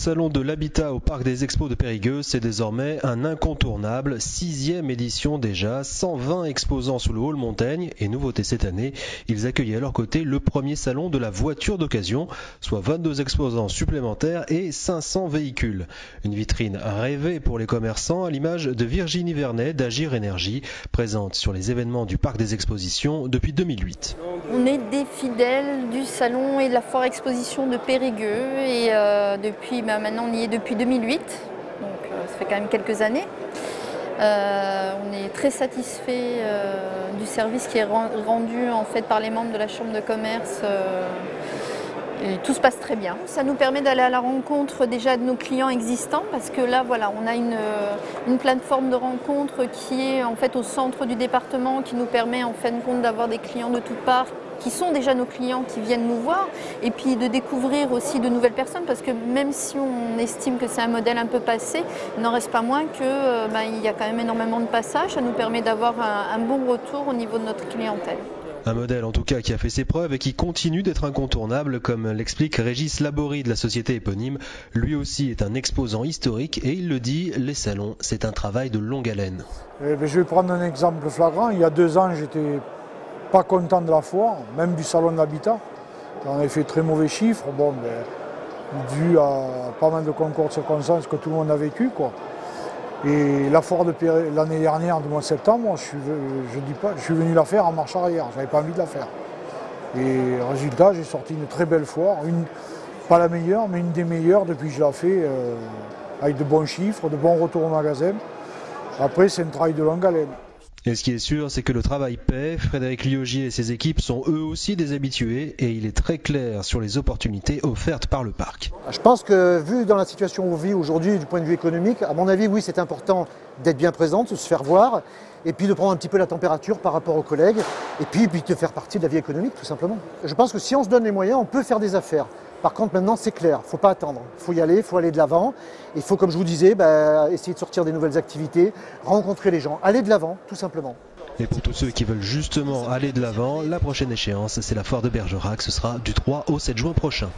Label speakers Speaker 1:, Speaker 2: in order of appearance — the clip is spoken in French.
Speaker 1: salon de l'habitat au Parc des Expos de Périgueux, c'est désormais un incontournable, 6e édition déjà, 120 exposants sous le hall Montaigne et nouveauté cette année, ils accueillent à leur côté le premier salon de la voiture d'occasion, soit 22 exposants supplémentaires et 500 véhicules. Une vitrine rêvée pour les commerçants à l'image de Virginie Vernet d'Agir Énergie, présente sur les événements du Parc des Expositions depuis 2008.
Speaker 2: On est des fidèles du salon et de la foire exposition de Périgueux et maintenant on y est depuis 2008, donc ça fait quand même quelques années. On est très satisfait du service qui est rendu en fait par les membres de la Chambre de commerce. Et tout se passe très bien. Ça nous permet d'aller à la rencontre déjà de nos clients existants parce que là, voilà, on a une plateforme de rencontre qui est en fait au centre du département qui nous permet en fin de compte d'avoir des clients de toutes parts qui sont déjà nos clients qui viennent nous voir et puis de découvrir aussi de nouvelles personnes parce que même si on estime que c'est un modèle un peu passé, il n'en reste pas moins qu'il y a quand même énormément de passages. Ça nous permet d'avoir un bon retour au niveau de notre clientèle.
Speaker 1: Un modèle en tout cas qui a fait ses preuves et qui continue d'être incontournable, comme l'explique Régis Laborie de la société éponyme. Lui aussi est un exposant historique et il le dit, les salons, c'est un travail de longue haleine.
Speaker 3: Je vais prendre un exemple flagrant. Il y a 2 ans, j'étais pas content de la foire, même du salon de l'habitat. On avait fait très mauvais chiffres, dû à pas mal de concours de circonstances que tout le monde a vécu, quoi. Et la foire de l'année dernière, du mois de septembre, je suis venu la faire en marche arrière, j'avais pas envie de la faire. Et résultat, j'ai sorti une très belle foire, pas la meilleure, mais une des meilleures depuis que je la fais, avec de bons chiffres, de bons retours au magasin. Après, c'est un travail de longue haleine.
Speaker 1: Et ce qui est sûr, c'est que le travail paie. Frédéric Liogier et ses équipes sont eux aussi des habitués et il est très clair sur les opportunités offertes par le parc.
Speaker 4: Je pense que vu dans la situation où on vit aujourd'hui du point de vue économique, à mon avis, oui, c'est important d'être bien présente, de se faire voir et puis de prendre un petit peu la température par rapport aux collègues et puis de faire partie de la vie économique tout simplement. Je pense que si on se donne les moyens, on peut faire des affaires. Par contre, maintenant, c'est clair, il ne faut pas attendre. Il faut y aller, il faut aller de l'avant. Il faut, comme je vous disais, essayer de sortir des nouvelles activités, rencontrer les gens, aller de l'avant, tout simplement.
Speaker 1: Et pour tous ceux qui veulent justement aller de l'avant, la prochaine échéance, c'est la foire de Bergerac. Ce sera du 3 au 7 juin prochain.